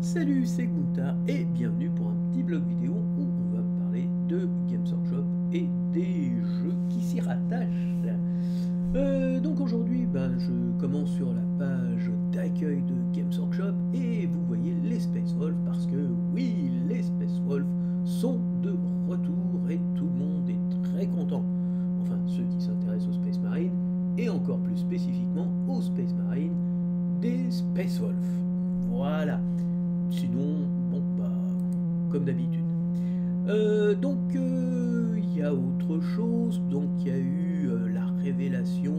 Salut, c'est Gunta et bienvenue pour un petit blog vidéo où on va parler de Games Workshop et des jeux qui s'y rattachent. Donc aujourd'hui, je commence sur la page d'accueil de Games Workshop et vous voyez les Space Wolf parce que oui, les Space Wolf sont de retour et tout le monde est très content. Enfin, ceux qui s'intéressent aux Space Marines et encore plus spécifiquement aux Space Marines des Space Wolf. Voilà. Sinon, comme d'habitude. Il y a autre chose. Donc, il y a eu la révélation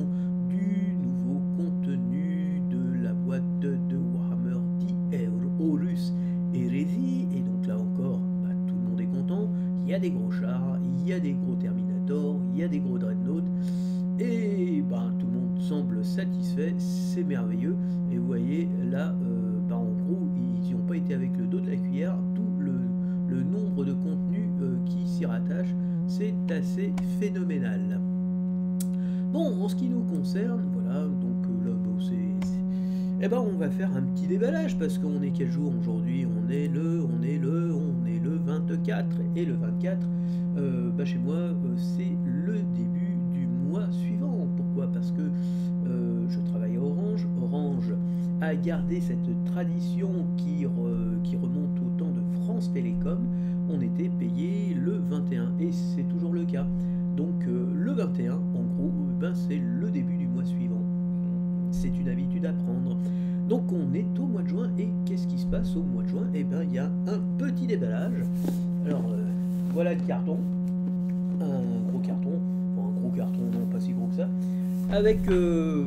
du nouveau contenu de la boîte de Warhammer The Horus Heresy. Et donc là encore, tout le monde est content. Il y a des gros chars, il y a des gros Terminators, il y a des gros Dreadnoughts. Et tout le monde semble satisfait. C'est merveilleux. Et vous voyez, là, en gros, ils n'y ont pas été avec le dos de la cuillère, tout le nombre de contenus qui s'y rattachent, c'est assez phénoménal. Bon, en ce qui nous concerne, voilà, donc là, on va faire un petit déballage, parce qu'on est quel jour aujourd'hui? On est le 24, et le 24, chez moi, c'est le début du mois suivant. Pourquoi? Parce que je travaille à Orange. Orange a gardé cette tradition qui remonte au temps de France Télécom. On était payé le 21 et c'est toujours le cas. Donc le 21, en gros, c'est le début du mois suivant. C'est une habitude à prendre. Donc on est au mois de juin et qu'est-ce qui se passe au mois de juin? Il y a un petit déballage. Alors voilà le carton. Un gros carton. Bon, un gros carton, non pas si gros que ça. Avec on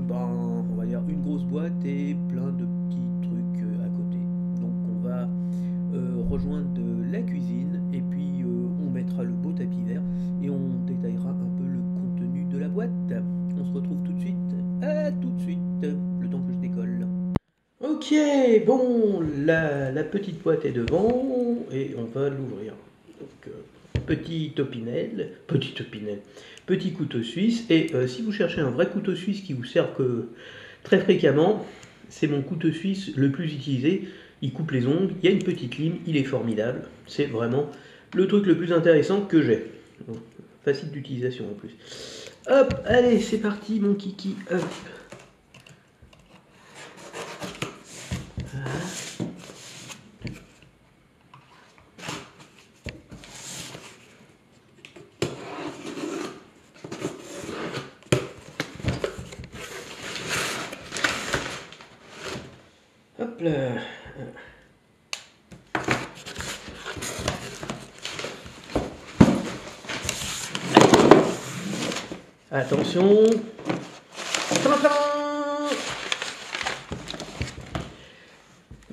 va dire une grosse boîte et plein de petits trucs à côté. Donc on va rejoindre de la cuisine et puis on mettra le beau tapis vert et on détaillera un peu le contenu de la boîte. On se retrouve tout de suite. À tout de suite, le temps que je décolle. Ok, bon, la petite boîte est devant et on va l'ouvrir. Donc petit couteau suisse. Et si vous cherchez un vrai couteau suisse qui vous sert que très fréquemment, c'est mon couteau suisse le plus utilisé. Il coupe les ongles, il y a une petite lime, il est formidable. C'est vraiment le truc le plus intéressant que j'ai. Donc, facile d'utilisation en plus. Hop, allez, c'est parti mon kiki. Hop. Voilà. Hop là. Attention.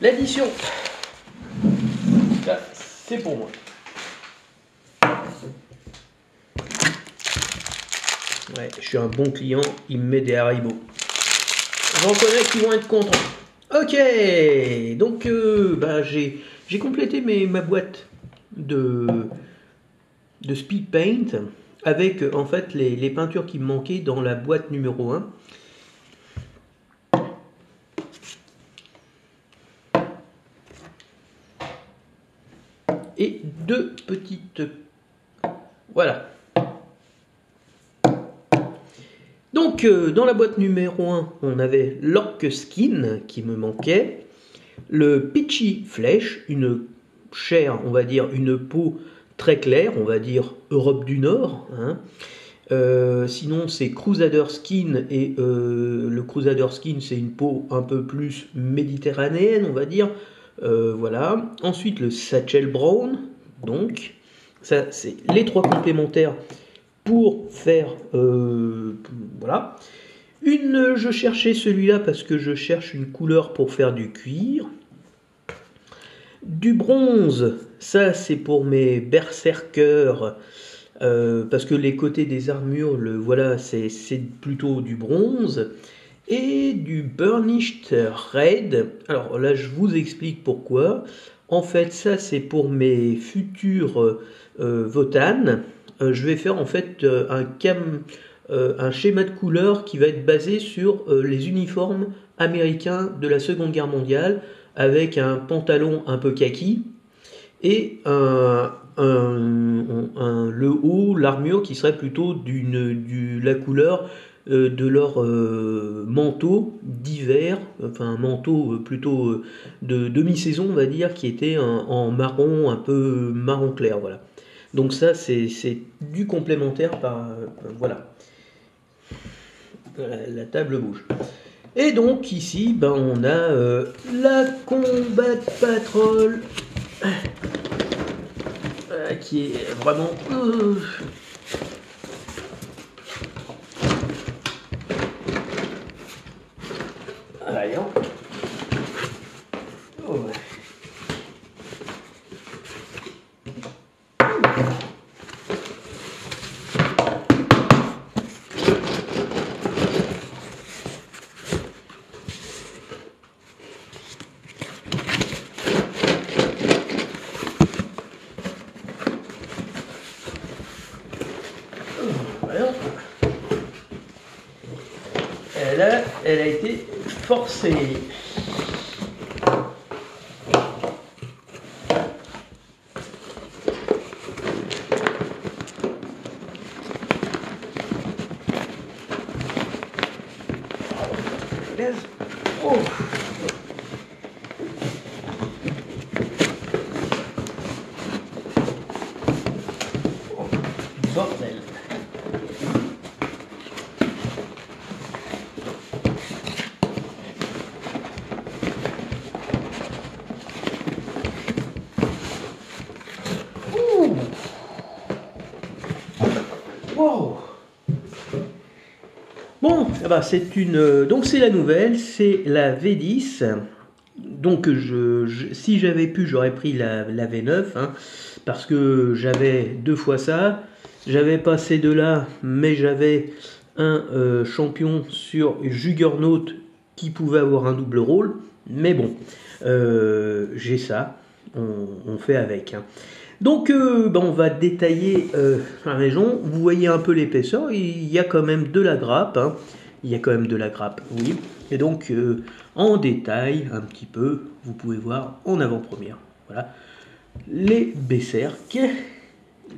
L'addition. Là, c'est pour moi. Ouais, je suis un bon client, il me met des haribots. J'en connais qui vont être contents. Ok, donc j'ai complété ma boîte de speed paint avec en fait les peintures qui me manquaient dans la boîte numéro 1. Et deux petites... Voilà. Donc, dans la boîte numéro 1, on avait l'Orc Skin qui me manquait, le Pitchy Flesh, une chair, on va dire, une peau très claire, on va dire Europe du Nord. Hein. Sinon, c'est Crusader Skin, et le Crusader Skin, c'est une peau un peu plus méditerranéenne, on va dire. Voilà. Ensuite, le Satchel Brown, donc, ça, c'est les trois complémentaires pour faire voilà. Je cherchais celui-là parce que je cherche une couleur pour faire du cuir. Du bronze, ça c'est pour mes berserkers parce que les côtés des armures, voilà, c'est plutôt du bronze. Et du burnished red. Alors là je vous explique pourquoi. En fait ça c'est pour mes futurs Votan. Je vais faire en fait un schéma de couleur qui va être basé sur les uniformes américains de la Seconde Guerre mondiale, avec un pantalon un peu kaki et le haut, l'armure qui serait plutôt la couleur de leur manteau d'hiver, enfin un manteau plutôt de demi-saison on va dire, qui était en marron, un peu marron clair, voilà. Donc ça c'est du complémentaire voilà. La table bouge. Et donc ici, ben, on a la Combat Patrol qui est vraiment voyons. Oh, ouais. Voyons. Elle a été forcée. Oh. Oh, bordel. Wow. Bon, bah c'est donc c'est la nouvelle, c'est la V10. Donc si j'avais pu, j'aurais pris la V9, hein, parce que j'avais 2 fois ça. J'avais pas ces deux-là, mais j'avais un champion sur Juggernaut qui pouvait avoir un double rôle. Mais bon, j'ai ça, on fait avec. Hein. Donc on va détailler la région. Vous voyez un peu l'épaisseur, il y a quand même de la grappe. Hein. Il y a quand même de la grappe, oui. Et donc en détail, un petit peu, vous pouvez voir en avant-première. Voilà. Les berserk,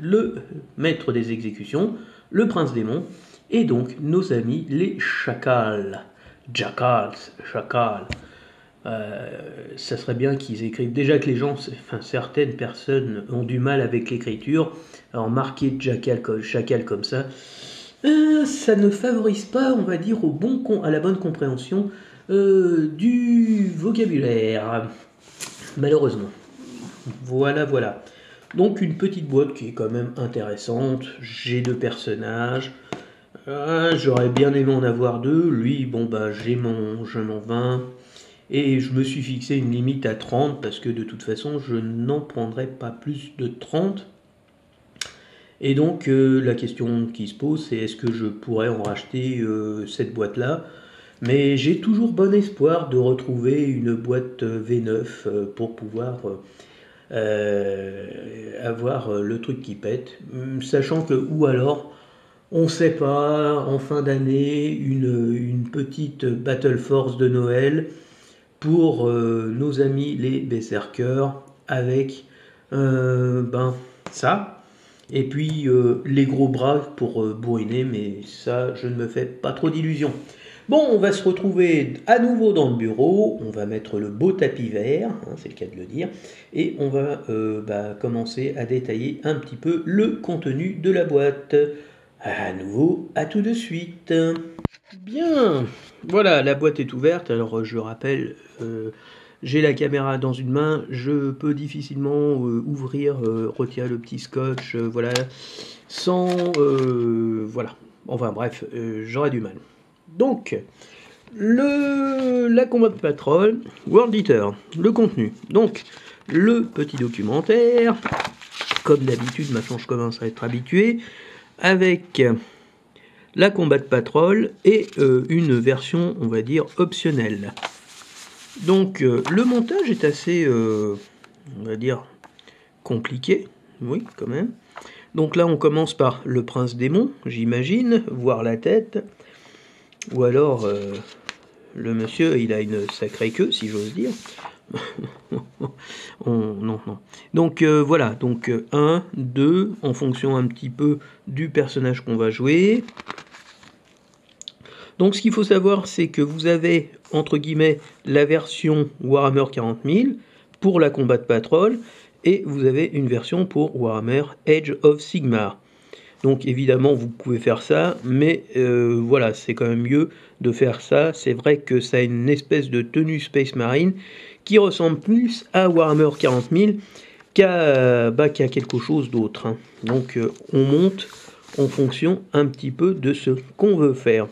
le maître des exécutions, le prince démon, et donc nos amis les chacals. Chacal. Ça serait bien qu'ils écrivent. Déjà que les gens, enfin certaines personnes ont du mal avec l'écriture. Alors marquer chacal comme ça, ça ne favorise pas, on va dire, à la bonne compréhension du vocabulaire. Malheureusement. Voilà. Donc une petite boîte qui est quand même intéressante. J'ai 2 personnages. J'aurais bien aimé en avoir 2. Lui, bon bah j'ai mon 20. Et je me suis fixé une limite à 30 parce que de toute façon je n'en prendrai pas plus de 30. Et donc la question qui se pose c'est est-ce que je pourrais en racheter cette boîte là. Mais j'ai toujours bon espoir de retrouver une boîte V9 pour pouvoir avoir le truc qui pète. Sachant que, ou alors, on sait pas, en fin d'année, une petite Battle Force de Noël pour nos amis les berserkers avec ça et puis les gros bras pour bourriner, mais ça je ne me fais pas trop d'illusions. Bon, on va se retrouver à nouveau dans le bureau, on va mettre le beau tapis vert, hein, c'est le cas de le dire, et on va commencer à détailler un petit peu le contenu de la boîte. À nouveau, à tout de suite. Bien, voilà, la boîte est ouverte. Alors je rappelle, j'ai la caméra dans une main, je peux difficilement ouvrir, retirer le petit scotch, voilà, sans, voilà. Enfin bref, j'aurais du mal. Donc, la Combat Patrol, World Eater, le contenu. Donc, le petit documentaire, comme d'habitude, maintenant je commence à être habitué, avec la Combat Patrol et une version, on va dire, optionnelle. Donc le montage est assez, on va dire, compliqué, oui, quand même. Donc là, on commence par le prince démon, j'imagine, voir la tête. Ou alors, le monsieur, il a une sacrée queue, si j'ose dire. Non, non. Donc voilà, donc 1, 2, en fonction un petit peu du personnage qu'on va jouer. Donc ce qu'il faut savoir, c'est que vous avez, entre guillemets, la version Warhammer 40 000 pour la Combat Patrol, et vous avez une version pour Warhammer Age of Sigmar. Donc évidemment, vous pouvez faire ça, mais voilà, c'est quand même mieux de faire ça. C'est vrai que ça a une espèce de tenue Space Marine qui ressemble plus à Warhammer 40 000 qu'à quelque chose d'autre. Hein. Donc on monte en fonction un petit peu de ce qu'on veut faire.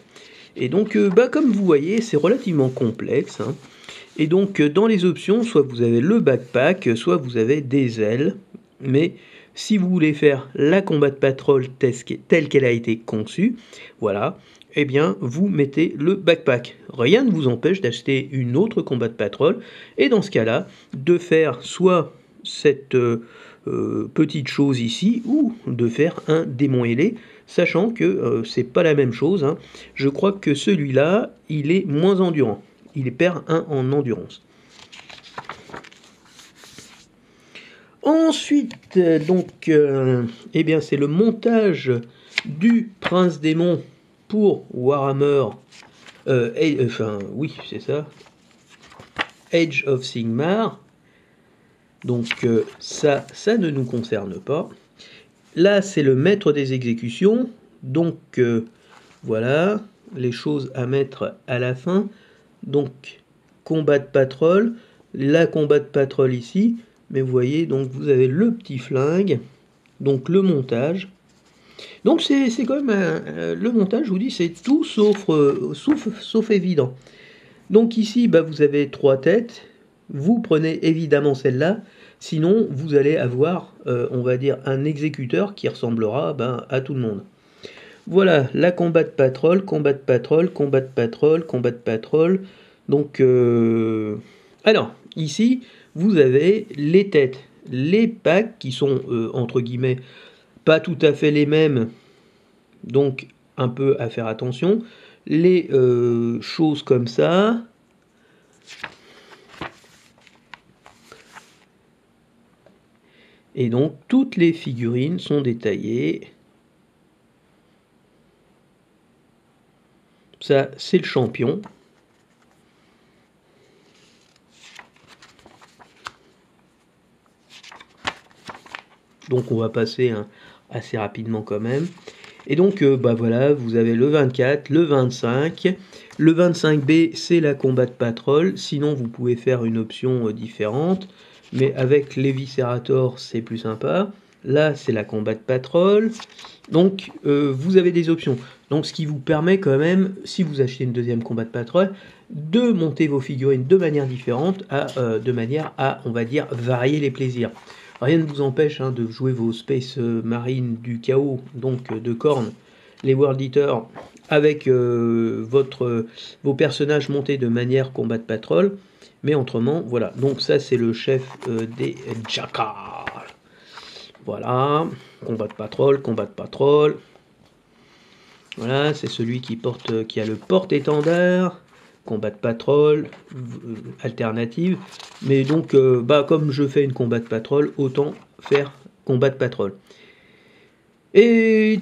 Et donc, comme vous voyez, c'est relativement complexe. Hein. Et donc, dans les options, soit vous avez le backpack, soit vous avez des ailes. Mais si vous voulez faire la Combat Patrol telle qu'elle a été conçue, voilà, eh bien, vous mettez le backpack. Rien ne vous empêche d'acheter une autre Combat Patrol. Et dans ce cas-là, de faire soit cette petite chose ici, ou de faire un démon ailé, sachant que c'est pas la même chose. Hein. Je crois que celui-là, il est moins endurant. Il perd 1 en endurance. Ensuite, donc, eh bien, c'est le montage du Prince Démon pour Warhammer. Oui, c'est ça. Age of Sigmar. Donc, ça ne nous concerne pas. Là, c'est le maître des exécutions. Donc, voilà, les choses à mettre à la fin. Donc, Combat Patrol. La Combat Patrol ici. Mais vous voyez, donc vous avez le petit flingue. Donc, le montage. Donc, c'est quand même... le montage, je vous dis, c'est tout sauf évident. Donc, ici, vous avez 3 têtes. Vous prenez évidemment celle-là. Sinon, vous allez avoir, on va dire, un exécuteur qui ressemblera à tout le monde. Voilà, la Combat Patrol, Combat Patrol, Combat Patrol, Combat Patrol. Donc, alors, ici, vous avez les têtes, les packs qui sont, entre guillemets, pas tout à fait les mêmes. Donc, un peu à faire attention. Les choses comme ça... Et donc, toutes les figurines sont détaillées. Ça, c'est le champion. Donc, on va passer assez rapidement quand même. Et donc, voilà, vous avez le 24, le 25. Le 25B, c'est la Combat Patrol. Sinon, vous pouvez faire une option différente. Mais avec l'Eviscerator, c'est plus sympa. Là, c'est la Combat Patrol. Donc, vous avez des options. Donc, ce qui vous permet quand même, si vous achetez une deuxième Combat Patrol, de monter vos figurines de manière différente, de manière à, on va dire, varier les plaisirs. Rien ne vous empêche de jouer vos Space Marines du chaos, donc de Khorne, les World Eaters, avec vos personnages montés de manière Combat Patrol. Mais autrement, voilà. Donc ça, c'est le chef des Jackals. Voilà. Combat Patrol, Combat Patrol. Voilà, c'est celui qui a le porte-étendard. Combat Patrol, alternative. Mais donc, comme je fais une Combat Patrol, autant faire Combat Patrol. Et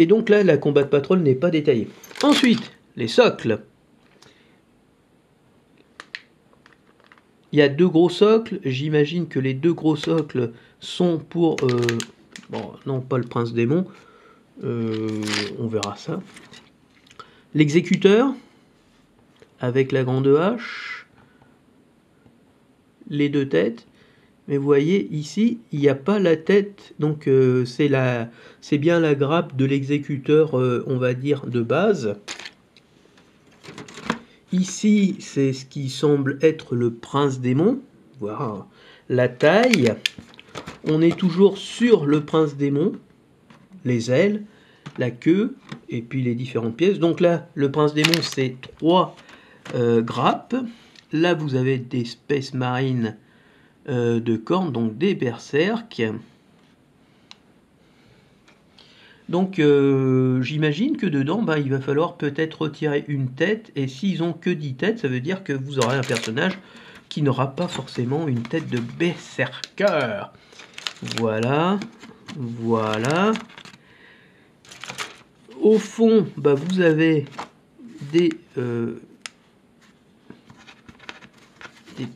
donc là, la Combat Patrol n'est pas détaillée. Ensuite, les socles. Il y a 2 gros socles. J'imagine que les 2 gros socles sont pour... non, pas le Prince Démon. On verra ça. L'exécuteur, avec la grande hache. Les 2 têtes. Mais vous voyez, ici, il n'y a pas la tête. Donc, c'est bien la grappe de l'exécuteur, on va dire, de base. Ici, c'est ce qui semble être le Prince Démon. Voilà. La taille. On est toujours sur le Prince Démon. Les ailes, la queue, et puis les différentes pièces. Donc là, le Prince Démon, c'est 3 grappes. Là, vous avez des Space Marines de Khorne, donc des berserk. Donc j'imagine que dedans, il va falloir peut-être retirer une tête, et s'ils ont que 10 têtes, ça veut dire que vous aurez un personnage qui n'aura pas forcément une tête de berserker. Voilà, voilà. Au fond, bah, vous avez des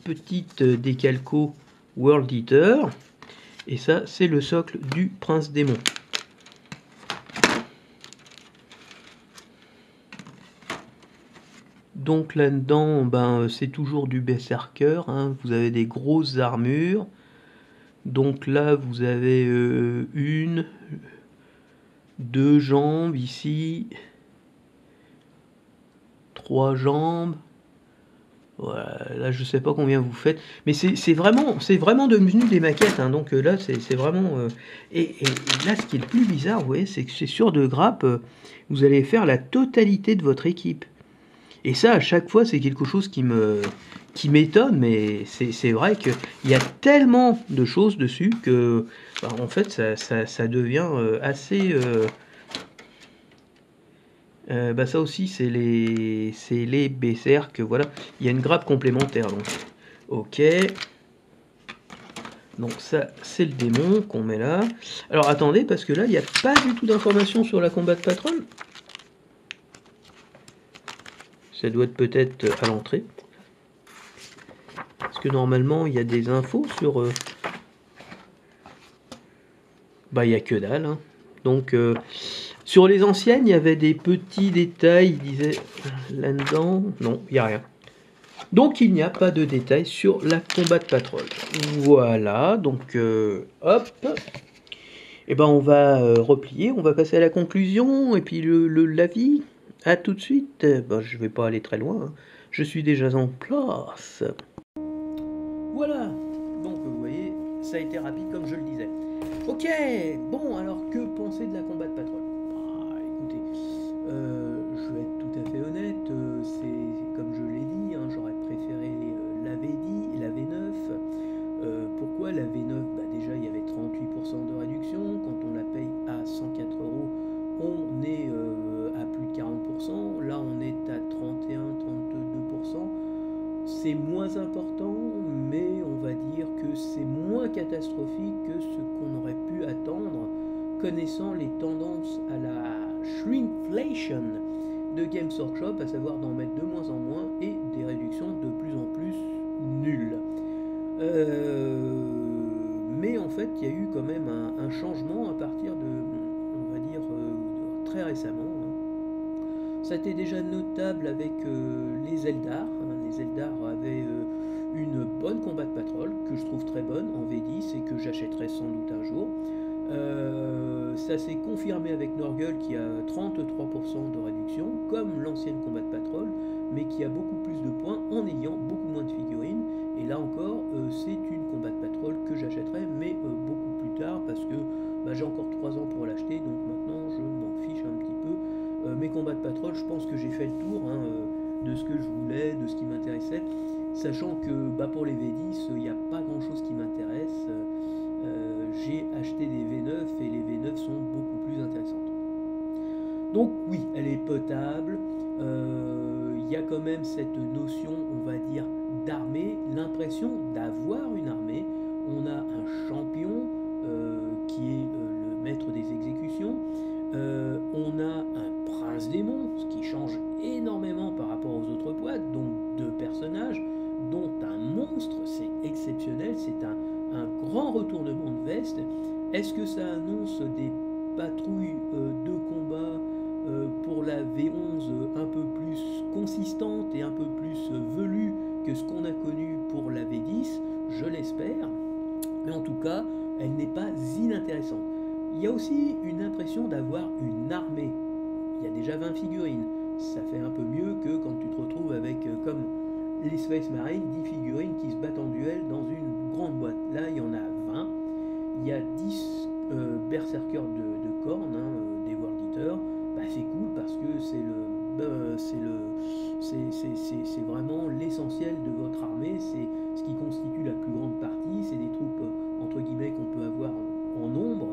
petites décalcos World Eater. Et ça, c'est le socle du Prince Démon. Donc là-dedans, ben, c'est toujours du berserker. Hein. Vous avez des grosses armures. Donc là, vous avez une, deux jambes ici, trois jambes. Voilà, là, je sais pas combien vous faites, mais c'est vraiment devenu des maquettes. Hein. Donc là, c'est vraiment. Et là, ce qui est le plus bizarre, vous voyez, c'est que c'est sur de grappe, vous allez faire la totalité de votre équipe. Et ça, à chaque fois, c'est quelque chose qui m'étonne, mais c'est vrai qu'il y a tellement de choses dessus que, bah, en fait, ça devient assez. Bah ça aussi, c'est les berserk, voilà. Il y a une grappe complémentaire, donc. Ok. Donc ça, c'est le démon qu'on met là. Alors attendez, parce que là, il n'y a pas du tout d'informations sur la combat patronne. Ça doit être peut-être à l'entrée. Parce que normalement, il y a des infos sur... Bah, il n'y a que dalle. Hein. Donc, sur les anciennes, il y avait des petits détails. Il disait là-dedans... Non, il n'y a rien. Donc, il n'y a pas de détails sur la combat patrol. Voilà, donc, hop. Et ben, on va replier, on va passer à la conclusion. Et puis, l'avis. À tout de suite. Ben, je vais pas aller très loin. Hein. Je suis déjà en place. Voilà, donc vous voyez, ça a été rapide comme je le disais. Ok, bon, alors que penser de la combat de patrol? Écoutez, je vais être tout à fait honnête, c'est comme je l'ai dit, hein, j'aurais préféré la V10 et la V9. Pourquoi la V9? Bah déjà, il y avait 38% de réduction, quand on la paye à 104€, on est à plus de 40%, là on est à 31-32%. C'est moins important, mais on va dire que c'est moins catastrophique que ce qu'on aurait pu attendre, connaissant les tendances à la shrinkflation de Games Workshop, à savoir d'en mettre de moins en moins et des réductions de plus en plus nulles. Mais en fait, il y a eu quand même un changement à partir de, on va dire, très récemment. Ça a été déjà notable avec les Eldar. Les Eldar avaient une bonne combat de patrol, que je trouve très bonne en V10 et que j'achèterai sans doute un jour. Ça s'est confirmé avec Norgul qui a 33% de réduction, comme l'ancienne combat de patrol, mais qui a beaucoup plus de points en ayant beaucoup moins de figurines. Et là encore, c'est une combat de patrol que j'achèterai, mais beaucoup plus tard, parce que bah, j'ai encore 3 ans pour l'acheter, donc maintenant je m'en fiche un petit peu. Mes combats de patrol, je pense que j'ai fait le tour hein, de ce que je voulais, de ce qui m'intéressait, sachant que bah, pour les V10, il n'y a pas grand chose qui m'intéresse. J'ai acheté des V9 et les V9 sont beaucoup plus intéressantes. Donc oui, elle est potable. Il y a quand même cette notion, on va dire, d'armée, l'impression d'avoir une armée. On a un champion qui est le maître des exécutions. On a un prince démon, ce qui change énormément par rapport aux autres boîtes, donc 2 personnages, dont un monstre, c'est exceptionnel, c'est un grand retournement de veste. Est-ce que ça annonce des patrouilles de combat pour la V11 un peu plus consistante et un peu plus velue que ce qu'on a connu pour la V10? Je l'espère, mais en tout cas, elle n'est pas inintéressante. Il y a aussi une impression d'avoir une armée. Il y a déjà 20 figurines. Ça fait un peu mieux que quand tu te retrouves avec, comme les Space Marines, 10 figurines qui se battent en duel dans une grande boîte. Là, il y en a 20. Il y a 10 berserkers de cornes, hein, des World Eaters. Bah, c'est cool parce que c'est vraiment l'essentiel de votre armée. C'est ce qui constitue la plus grande partie. C'est des troupes, entre guillemets, qu'on peut avoir en nombre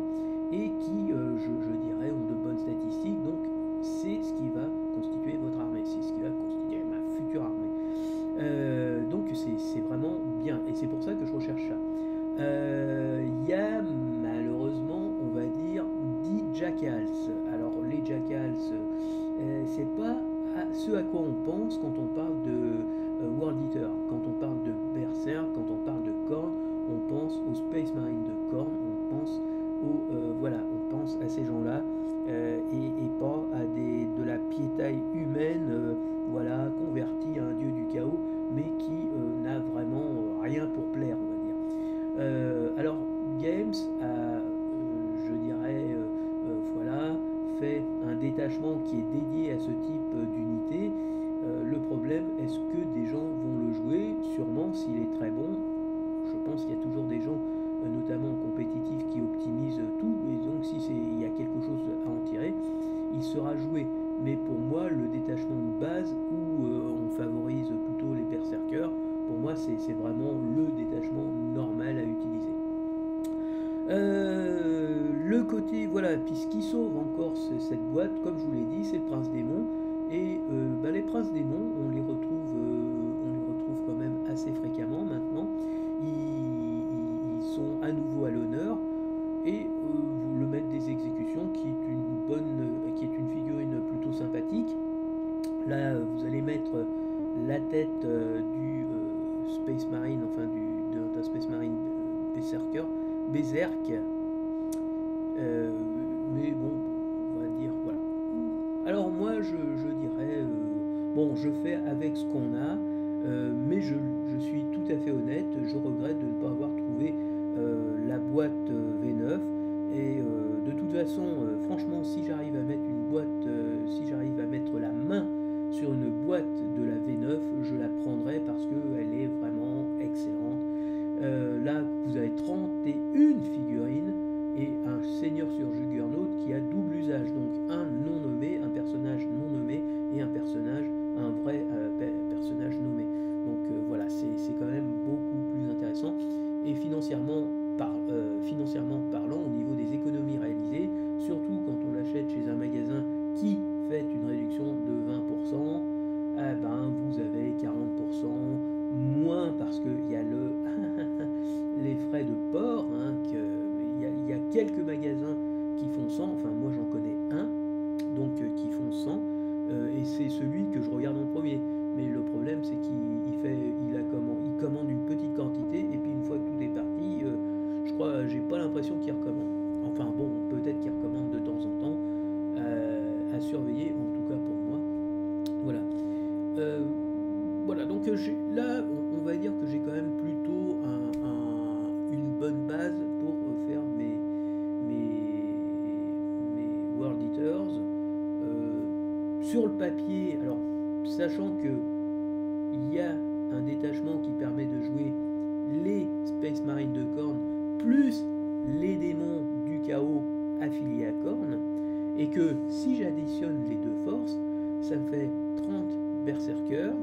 et qui, je dirais, ont de bonnes statistiques. Donc, c'est ce qui va constituer votre armée. C'est ce qui va constituer ma future armée. Donc, c'est vraiment Il y a malheureusement, on va dire, 10 jackals. Alors les jackals, c'est pas ce à quoi on pense quand on parle de World Eater. Quand on parle de Berserk, quand on parle de Khorne, on pense aux Space Marines de Khorne, on pense voilà, on pense à ces gens-là et pas à de la piétaille humaine, voilà, convertie à un dieu du chaos, mais qui n'a vraiment rien pour plaire, on va dire. Alors, Games a, je dirais, voilà, fait un détachement qui est dédié à ce type d'unité. Le problème, est-ce que des gens vont le jouer? Sûrement, s'il est très bon. Je pense qu'il y a toujours des gens, notamment compétitifs, qui optimisent tout. Et donc, si il y a quelque chose à en tirer, il sera joué. Mais pour moi, le détachement de base, où on favorise plutôt les berserkers, pour moi, c'est vraiment le détachement normal à utiliser. Le côté, voilà, puis ce qui sauve encore cette boîte, comme je vous l'ai dit, c'est le prince démon. Et les princes démons, on les retrouve quand même assez fréquemment maintenant. Ils sont à nouveau à l'honneur. Et le maître des exécutions, qui est une figurine plutôt sympathique. Là, vous allez mettre la tête du Space Marine, enfin d'un Space Marine Berserk. Mais bon, on va dire, voilà. Alors moi, je dirais, bon, je fais avec ce qu'on a, mais je suis tout à fait honnête, je regrette de ne pas avoir trouvé la boîte V9. Et de toute façon, franchement, si j'arrive à mettre une boîte, si j'arrive à mettre la main sur une boîte de la V9, je la prendrai parce qu'elle est vraiment excellente. Là, vous avez 31 figurines et un seigneur sur Juggernaut qui a double usage, donc un non nommé, un personnage non nommé et un vrai personnage nommé. Donc voilà, c'est quand même beaucoup plus intéressant. Et financièrement parlant, au niveau des économies réalisées, surtout quand on l'achète chez un magasin qui fait une réduction de 20%, vous avez 40% moins parce qu'il y a les frais de port, hein, il y a quelques magasins qui font 100, enfin moi j'en connais un, donc qui font 100, et c'est celui que je regarde en premier. Mais le problème c'est il commande une petite quantité, et puis une fois que tout est parti, je crois, j'ai pas l'impression qu'il recommande. Enfin bon, peut-être qu'il recommande de temps en temps, à surveiller, en tout cas pour moi. Voilà. Voilà, donc là, on va dire que j'ai quand même plutôt une bonne base pour faire mes World Eaters. Sur le papier, alors, sachant que il y a un détachement qui permet de jouer les Space Marines de Khorne plus les démons du chaos affiliés à Khorne, et que si j'additionne les deux forces, ça me fait 30 berserkers,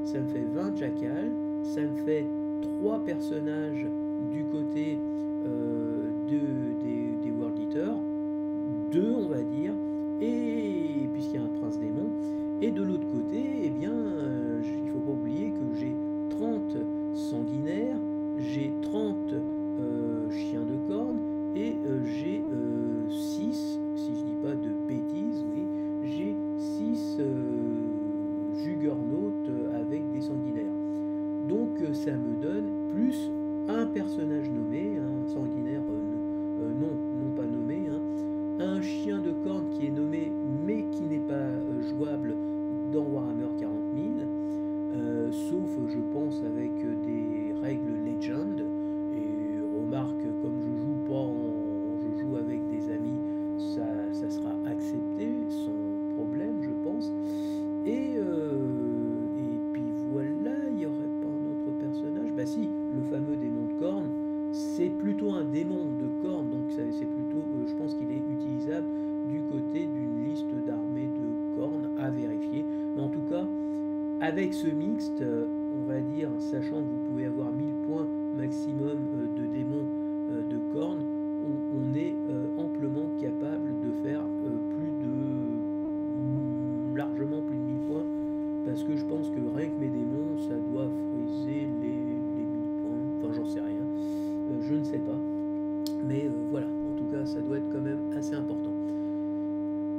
ça me fait 20 jackals, ça me fait 3 personnages du côté des World Eaters, 2 on va dire, et puisqu'il y a un prince démon, et de l'autre côté, eh bien, il ne faut pas oublier que j'ai 30 sanguinaires, j'ai 30 chiens de Khorne, et j'ai 6, si je dis pas de bêtises, oui, j'ai 6 Juggernaut avec des sanguinaires. Donc ça me donne plus un personnage nommé, un sanguinaire non pas nommé, hein, un chien de Khorne qui est nommé mais qui n'est pas jouable dans Warhammer 40 000, sauf je pense avec des règles Legend. Et remarque, comme je joue avec des amis, ça sera accepté sans problème, je pense. Et puis voilà, il n'y aurait pas un autre personnage. Bah si, le fameux démon de Khorne, c'est plutôt un démon de Khorne, donc c'est plutôt, je pense qu'il est utilisable du côté d'une liste d'armées de Khorne à vérifier. Mais en tout cas, avec ce mixte, on va dire, sachant que vous pouvez avoir 1000 points maximum de démons de Khorne, on est amplement capable de faire largement plus de 1000 points, parce que je pense que rien que mes démons, ça doit friser les 1000 points, enfin j'en sais rien, je ne sais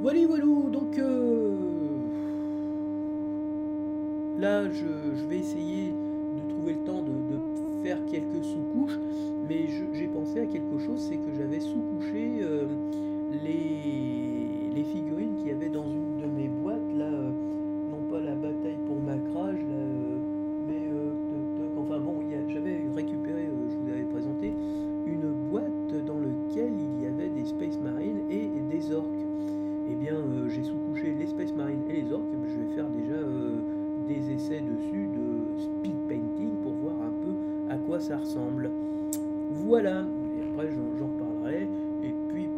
Voilà, voilà, donc là je vais essayer de trouver le temps de faire quelques sous-couches, mais j'ai pensé à quelque chose, c'est que j'avais sous-couché les figurines qu'il y avait dans une de mes boîtes, là, non pas la bataille pour Macrage, là, mais enfin bon, j'avais récupéré, je vous avais présenté, une boîte dans laquelle il y avait des Space Marines et des orques. Eh bien, j'ai sous-couché les Space Marines et les orques, je vais faire déjà des essais dessus de speed painting pour voir un peu à quoi ça ressemble. Voilà, et après j'en reparlerai, et puis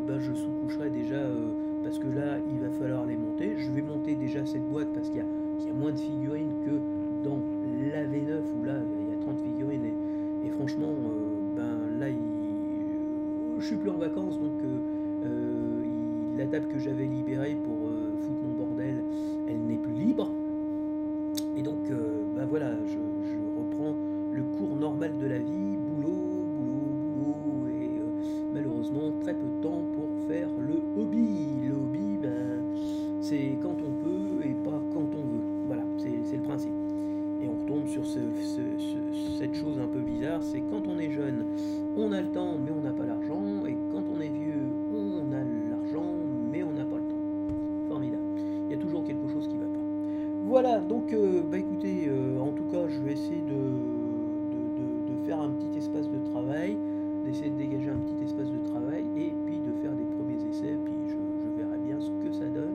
ben, je sous-coucherai déjà, parce que là il va falloir les monter. Je vais monter déjà cette boîte parce qu'il y a moins de figurines que dans la V9 où là il y a 30 figurines, et franchement, ben là je suis plus en vacances, donc la table que j'avais libérée pour foutre mon bordel, elle n'est plus libre. Et donc, bah voilà, je reprends le cours normal de la vie, boulot, boulot, boulot, et malheureusement très peu de temps pour faire le hobby. Le hobby, ben, c'est quand on peut et pas quand on veut. Voilà, c'est le principe. Et on retombe sur cette chose un peu bizarre, c'est quand on est jeune, on a le temps mais on n'a pas l'argent, et quand on est vieux, on a l'argent mais on n'a pas le temps. Formidable. Il y a toujours quelque chose qui va pas. Voilà, donc bah écoutez, en tout cas je vais essayer de faire un petit espace de travail, d'essayer de dégager un petit espace de travail, et puis de faire des premiers essais, puis je verrai bien ce que ça donne.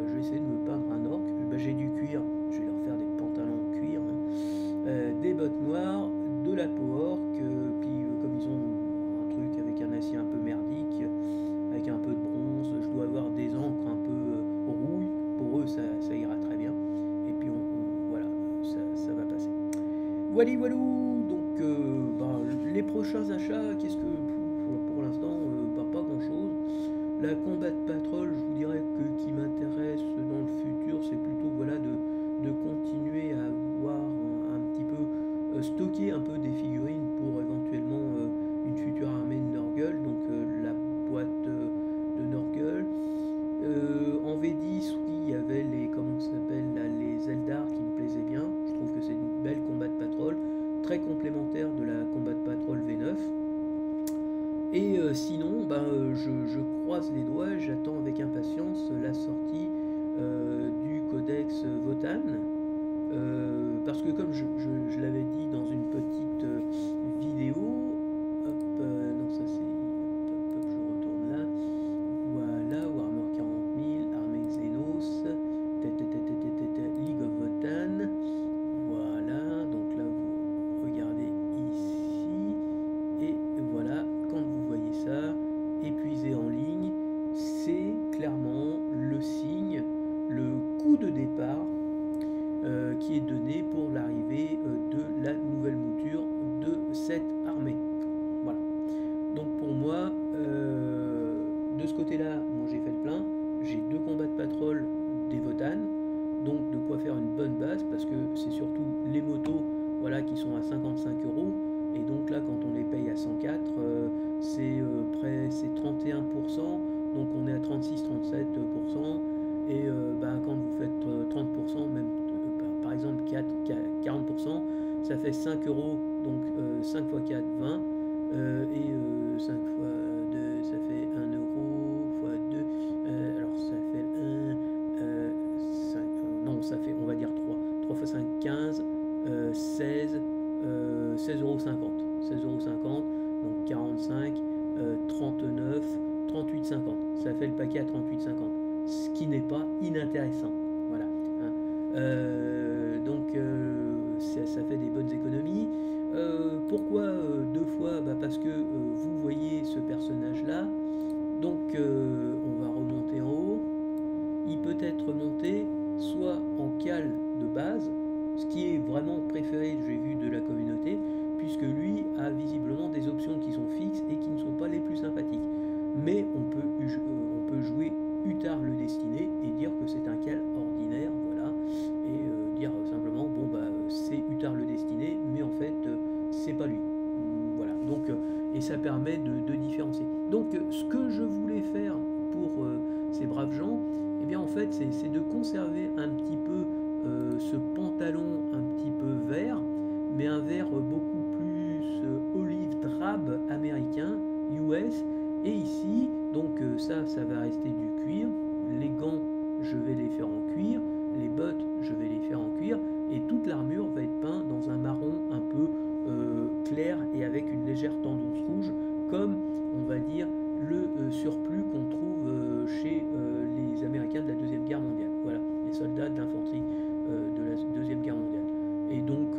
Je vais essayer de me peindre un orc. Bah, j'ai du cuir, je vais leur faire des pantalons en cuir, hein. Des bottes noires, de la peau orc, puis comme ils ont un truc avec un acier un peu merdique, avec un peu de bronze, je dois avoir des encres un peu rouille, pour eux ça ira très bien, et puis voilà, ça va passer. Voilà, voilà, donc bah, les prochains achats, qu'est-ce que pour l'instant, bah, pas grand chose. La Combat Patrol, je vous dirais que qui m'intéresse dans le futur, c'est plutôt voilà de continuer à avoir un petit peu stocker un peu des figurines pour éventuellement une future armée de Nurgle, donc la boîte de Nurgle. En V10, oui, il y avait les, comment ça s'appelle là, les Eldar qui me plaisaient bien. Je trouve que c'est une belle Combat Patrol, très complémentaire de la Combat Patrol V9. Et sinon, ben, je croise les doigts, j'attends avec impatience la sortie du codex Votan. Parce que comme je l'avais dit dans une petite vidéo, hop, non ça c'est, hop, je retourne là, voilà, Warhammer 40 000, Armée Xenos, League of Votan, voilà, donc là vous regardez ici, et voilà, quand vous voyez ça, épuisé en ligne, c'est clairement le signe, le coup de départ qui est donné pour l'arrivée de la nouvelle mouture de cette armée. Voilà. Donc pour moi, de ce côté-là, moi j'ai fait le plein. J'ai 2 combats de patrol des Votan, donc de quoi faire une bonne base, parce que c'est surtout les motos, voilà, qui sont à 55 €. Et donc là, quand on les paye à 104, c'est 31%, donc on est à 36-37%. Et quand vous faites 30%, même par exemple 40%, ça fait 5 €, donc 5 x 4, 20, et 5 x 2, ça fait 1 € x 2, alors ça fait 5, non, ça fait, on va dire 3, 3 x 5, 15, 16, 16,50 €, 16,50 €, donc 45, 39, 38,50 €. Ça fait le paquet à 38,50 €, ce qui n'est pas inintéressant. Voilà. Hein. Donc ça fait des bonnes économies. Pourquoi 2 fois? Parce que vous voyez ce personnage là, donc on va remonter en haut. Il peut être monté soit en cale de base, ce qui est vraiment préféré, j'ai vu, de la communauté, puisque lui a visiblement des options qui sont fixes et qui ne sont pas les plus sympathiques. Mais on peut jouer Uthar le Destiné et dire que c'est un cal ordinaire, voilà, et dire simplement, bon c'est Uthar le Destiné, mais en fait c'est pas lui. Voilà, donc et ça permet de différencier. Donc ce que je voulais faire pour ces braves gens, eh bien en fait c'est de conserver un petit peu ce pantalon un petit peu vert, mais un vert beaucoup plus olive drabe américain, US, et ici, donc ça va rester du cuir, les gants je vais les faire en cuir, les bottes je vais les faire en cuir, et toute l'armure va être peinte dans un marron un peu clair et avec une légère tendance rouge, comme on va dire le surplus qu'on trouve chez les Américains de la Deuxième Guerre mondiale. Voilà, les soldats de l'infanterie de la Deuxième Guerre mondiale. Et donc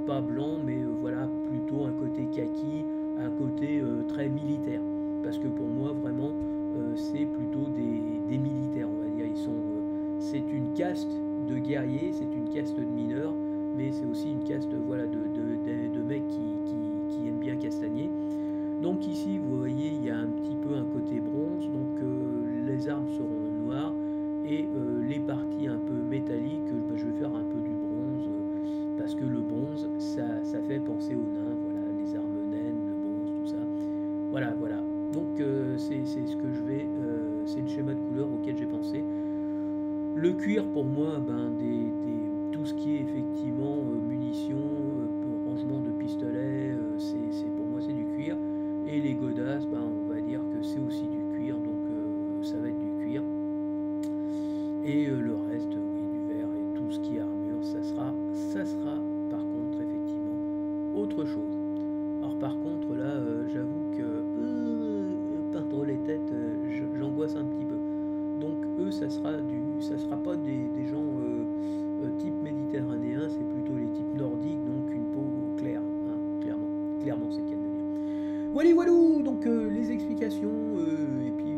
pas blanc, mais voilà, plutôt un côté kaki, un côté très militaire. Parce que pour moi, vraiment, c'est plutôt des militaires, on va dire. C'est une caste de guerriers, c'est une caste de mineurs, mais c'est aussi une caste voilà, de mecs qui aiment bien castagner. Donc ici, vous voyez, il y a un petit peu un côté bronze, donc les armes seront en noir, et les parties un peu métalliques, je vais faire un peu du bronze, parce que le bronze, ça fait penser aux nains, voilà, les armes naines, le bronze, tout ça. Voilà, voilà. Donc c'est ce que je vais, c'est le schéma de couleur auquel j'ai pensé. Le cuir, pour moi, tout ce qui est effectivement munitions, rangement de pistolets, pour moi c'est du cuir. Et les godasses, on va dire que c'est aussi du cuir, donc ça va être du cuir. Et le reste, oui, du verre et tout ce qui est armure, ça sera par contre effectivement autre chose. Alors par contre là, j'avoue que peindre les têtes, j'angoisse un petit peu. Donc eux, ça sera pas des gens type méditerranéen, c'est plutôt les types nordiques, donc une peau claire, hein, clairement c'est le cas de le dire. Voilà, voilà, donc les explications et puis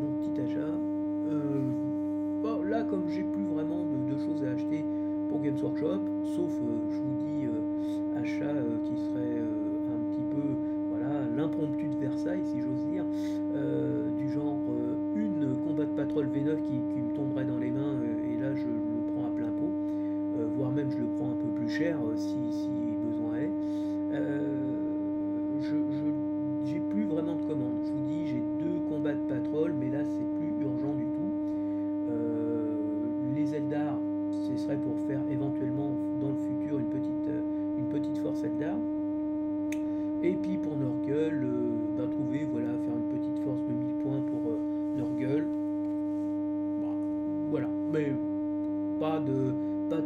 mon petit achat. Bon, là, comme j'ai plus vraiment de choses à acheter pour Games Workshop, sauf je vous dis achat qui serait un petit peu voilà l'impromptu de Versailles, si j'ose dire, du genre une Combat Patrol V9 qui me tomberait dans les mains, et là je le prends à plein pot, voire même je le prends un peu plus cher si besoin est. J'ai plus vraiment de commandes. Je vous dis, j'ai 2 combats de patrol, mais là c'est plus urgent du tout. Les Eldar, ce serait pour faire éventuellement dans le futur une petite force Eldar. Et puis pour Nurgle, trouver, voilà, faire une petite force de 1000 points pour Nurgle. Voilà, mais pas de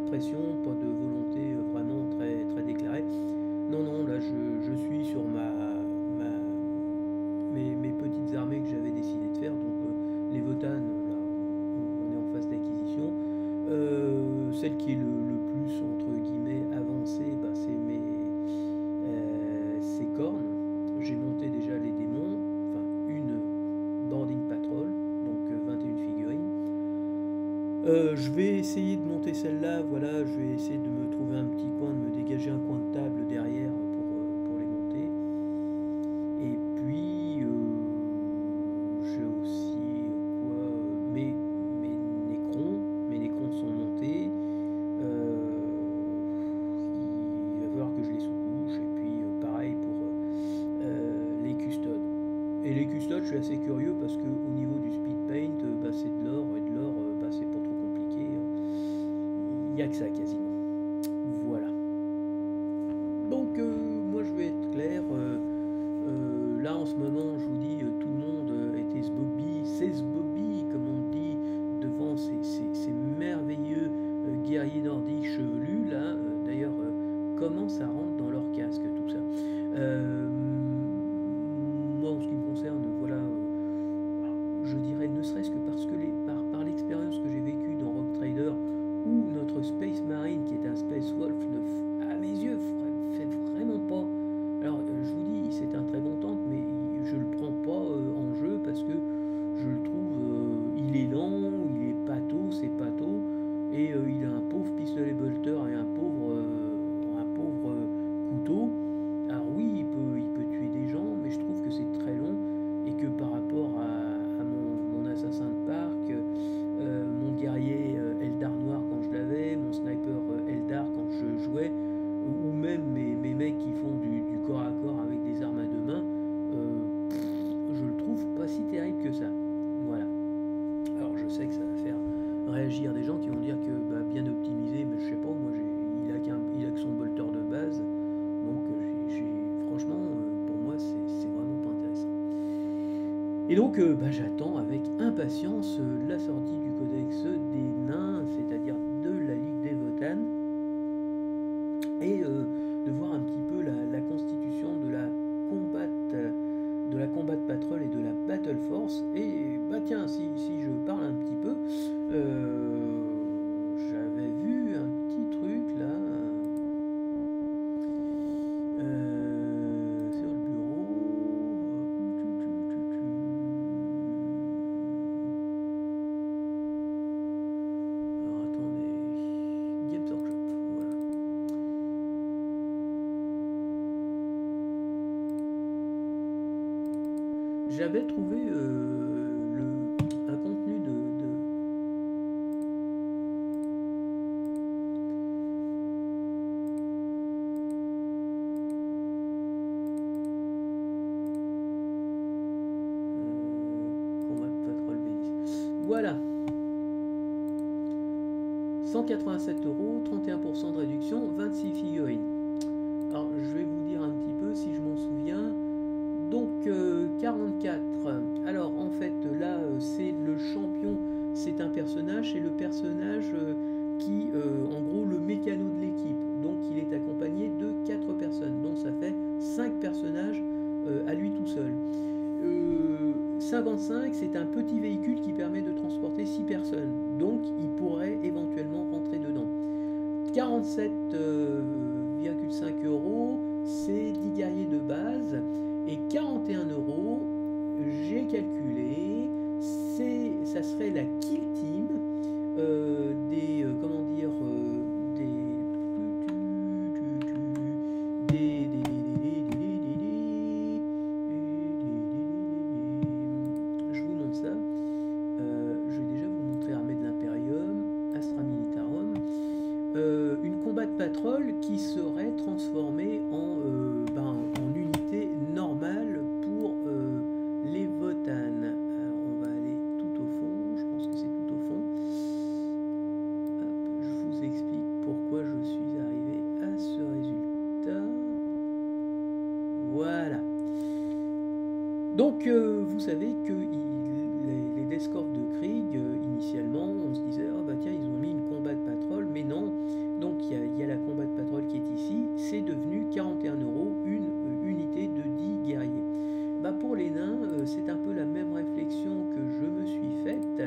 pression, pas de volonté vraiment très, très déclarée. Non, non, là je suis sur mes petites armées que j'avais décidé de faire. Donc les Votan, là on est en phase d'acquisition. Celle qui est le plus entre guillemets avancée, c'est Khorne. J'ai monté déjà les démons, enfin une boarding patrol, donc 21 figurines. Je vais essayer de monter celle-là, voilà, je vais essayer de me trouver un petit coin, de me dégager un coin de table derrière pour les monter. Et puis j'ai aussi mes Necrons sont montés. Il va falloir que je les sous-couche, et puis pareil pour les custodes. Et les custodes, je suis assez curieux parce que au niveau du speed paint, c'est de l'or, et de l'or, c'est pas trop compliqué. Il n'y a que ça quasiment. Voilà. Donc moi je vais être clair. Là en ce moment, je vous dis, tout le monde était s'esbobie, comme on dit, devant ces merveilleux guerriers nordiques chevelus là. D'ailleurs, comment ça rentre dans leur casque tout ça. Moi en ce qui me concerne, voilà, je dirais ne serait-ce que parce que par l'expérience que j'ai vécue dans Rogue Trader, où notre Space Marine Et donc bah, j'attends avec impatience la sortie du codex des nains, c'est-à-dire de la Ligue des Votann, et de voir un petit peu la constitution de la combat patrol et de la battle force. Et bah tiens, si je parle un petit peu, j'avais vu un petit truc là sur le bureau. Alors attendez, Games Workshop, voilà. J'avais trouvé un contenu combat patrol bénis. Voilà. 187 €, 31% de réduction, 26 figurines. Alors je vais vous dire un petit peu si je m'en souviens. Donc 44. Alors en fait là c'est le champion, c'est un personnage, c'est le personnage qui en gros le mécano de l'équipe. Donc il est accompagné de 4 personnes. Donc ça fait 5 personnages à lui tout seul. 55, c'est un petit véhicule qui permet de transporter 6 personnes. Donc il pourrait éventuellement rentrer dedans. 47,5 €, c'est 10 guerriers de base. Et 41 €, j'ai calculé, ça serait la kill team comment dire, je vous montre ça. Je vais déjà vous montrer Armée de l'Imperium, Astra Militarum. Une combat patrol qui serait transformée en unité normale pour les Votann. Alors on va aller tout au fond, je pense que c'est tout au fond. Hop, je vous explique pourquoi je suis arrivé à ce résultat. Voilà. Donc vous savez que les Deathcorps de Krieg, initialement, on se disait, ah bah tiens, ils ont mis une combat de patrol, mais non. Donc il y a la combat de patrol qui est ici, c'est devenu 41 €, une unité de 10 guerriers. Bah pour les nains, c'est un peu la même réflexion que je me suis faite,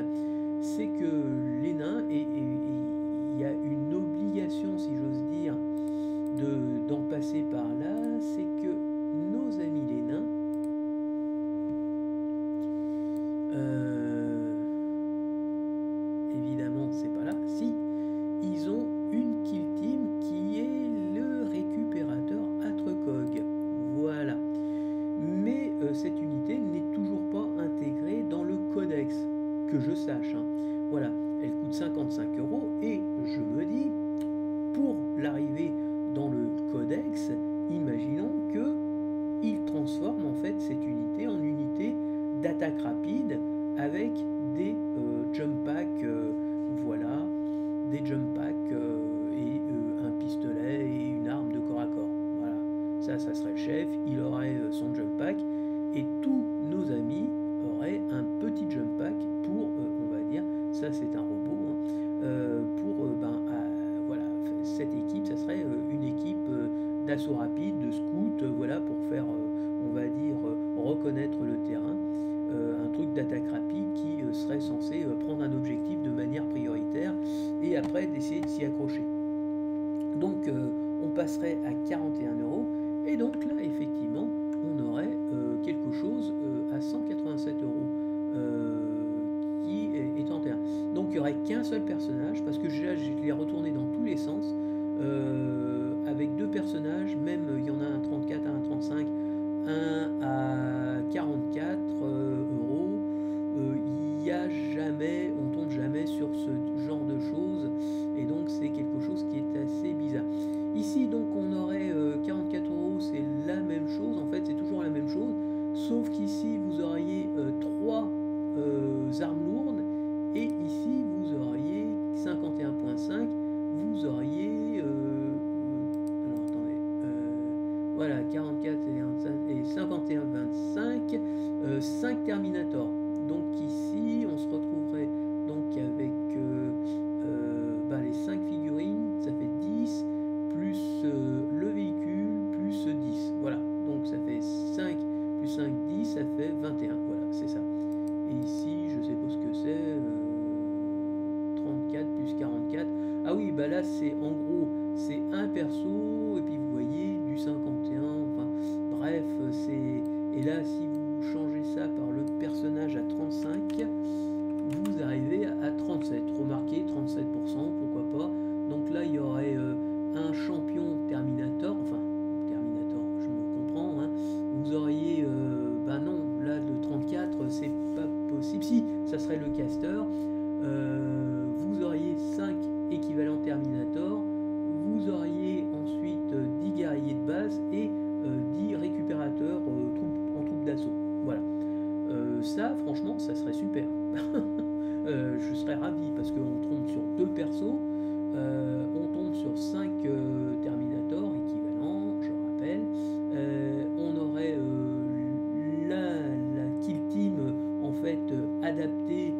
c'est que les nains, et il y a une obligation, si j'ose dire, d'en passer par là, c'est que nos amis les nains, évidemment c'est pas là, si, ils ont une kill team qui est le récupérateur Atrecog, voilà. Mais cette unité n'est toujours pas intégrée dans le codex, que je sache, hein. Voilà, elle coûte 55 € et je me dis, pour l'arrivée dans le codex, imaginons que il transforme en fait cette unité en unité d'attaque rapide avec des jump packs, voilà, des jump packs et un pistolet et une arme de corps à corps. Voilà, ça serait le chef, il aurait son jump pack et tous nos amis auraient un petit jump pack pour, on va dire, ça c'est un robot, hein, pour voilà, cette équipe, ça serait une équipe d'assaut rapide, de scout, voilà, pour faire, on va dire, reconnaître le terrain. Un truc d'attaque rapide qui serait censé prendre un objectif de manière prioritaire et après d'essayer de s'y accrocher. Donc on passerait à 41 € et donc là effectivement on aurait quelque chose à 187 € qui est en terre. Donc il n'y aurait qu'un seul personnage parce que là je l'ai retourné dans tous les sens avec deux personnages, même il y en a un 34, un 35, un à 44 €. Il n'y a jamais, on tombe jamais sur ce genre de choses et donc c'est quelque chose qui est assez bizarre. Ici donc on aurait 44 €, c'est la même chose, en fait c'est toujours la même chose, sauf qu'ici vous auriez 3 armes lourdes et ici vous auriez 51.5, vous auriez alors attendez, Voilà, 44 et 51-25, 5 Terminator. Donc ici, on se retrouverait donc avec les 5 figurines, ça fait 10, plus le véhicule, plus 10. Voilà, donc ça fait 5 plus 5, 10, ça fait 21. Voilà, c'est ça. Et ici, je sais pas ce que c'est, 34 plus 44. Ah oui, bah là, c'est en gros, c'est un perso, et puis vous voyez, du 51, enfin, bref, c'est... Et là, si vous changez ça par le personnage à 35, vous arrivez à 37. Remarquez, 37%, pourquoi pas. Donc là, il y aurait un champion Terminator, enfin, Terminator, je me comprends, hein. Vous auriez, non, là, le 34, c'est pas possible. Si, ça serait le caster. Vous auriez 5 équivalents Terminator. Vous auriez ensuite 10 guerriers de base et 10 récupérateurs en troupe d'assaut. Voilà. Ça, franchement, ça serait super. Je serais ravi parce qu'on tombe sur 2 persos, on tombe sur 5 Terminator équivalents, je rappelle. On aurait la kill team en fait adaptée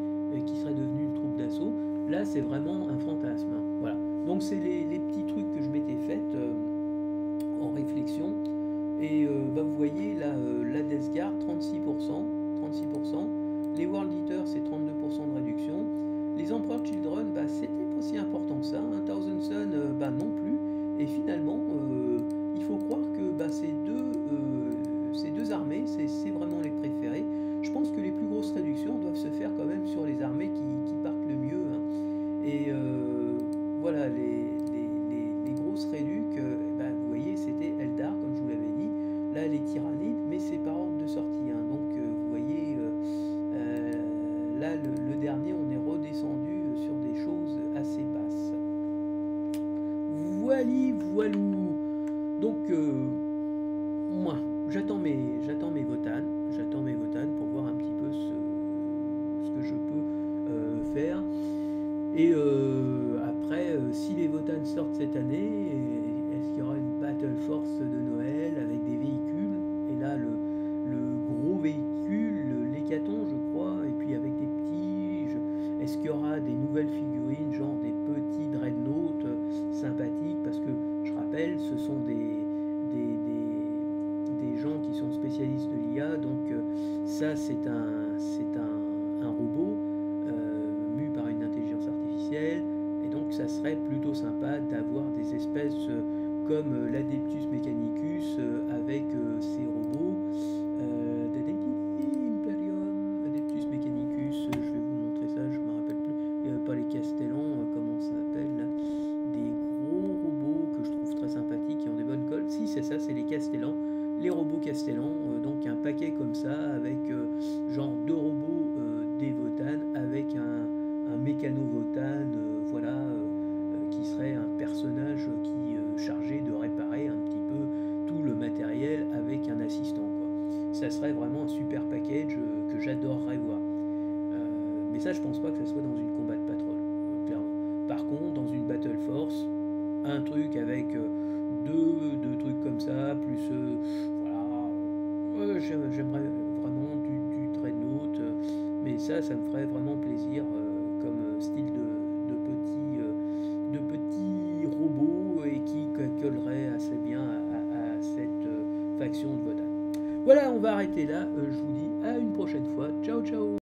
qui serait devenue une troupe d'assaut. Là, c'est vraiment un fantasme. Hein. Voilà. Donc, c'est les petits trucs que je m'étais fait en réflexion. Et vous voyez là, la Death Guard, 36%. Les World Eaters, c'est 32% de réduction. Les Emperor Children, c'était pas si important que ça. Hein. Thousand Sun, non plus. Et finalement, il faut croire que ces deux armées, c'est vraiment les préférées. Je pense que les plus grosses réductions doivent se faire quand même sur les armées qui partent le mieux. Hein. Et voilà, les grosses réducs, vous voyez, c'était Eldar, comme je vous l'avais dit. Là, les Tyrannides, mais c'est par ordre de sortie. Hein. Donc, vous voyez, là, le dernier, on est redescendu sur des choses assez basses. Voilou. Donc, moi, j'attends mes votanes. Pour voir un petit peu ce que je peux faire. Et après, si les votanes sortent cette année, est-ce qu'il y aura une Battle Force de Noël avec des véhicules? Et là, le gros véhicule, l'Hécaton, je crois, et puis avec des petits... Est-ce qu'il y aura des nouvelles figurines, genre des petits dreadnoughts sympathiques? Parce que, je rappelle, ce sont des gens qui sont spécialistes de l'IA, donc ça, c'est un robot mu par une intelligence artificielle, et donc ça serait plutôt sympa d'avoir des espèces comme l'Adeptus Mechanicus avec ses robots. Imperium, Adeptus Mechanicus, je vais vous montrer ça, je me rappelle plus. Pas les Castellans, comment ça s'appelle là? Des gros robots que je trouve très sympathiques, qui ont des bonnes colles. Si, c'est ça, c'est les Castellans. Les robots Castellan, donc un paquet comme ça, avec genre 2 robots des Votan, avec un mécano Votan, voilà, qui serait un personnage qui chargé de réparer un petit peu tout le matériel avec un assistant, quoi. Ça serait vraiment un super package que j'adorerais voir. Mais ça, je pense pas que ça soit dans une combat patrol, clairement. Par contre, dans une battle force, un truc avec deux trucs comme ça, plus voilà, j'aimerais vraiment du dreadnought, mais ça me ferait vraiment plaisir comme style de petits robots et qui collerait assez bien à cette faction de Votan. Voilà, on va arrêter là, je vous dis à une prochaine fois, ciao ciao.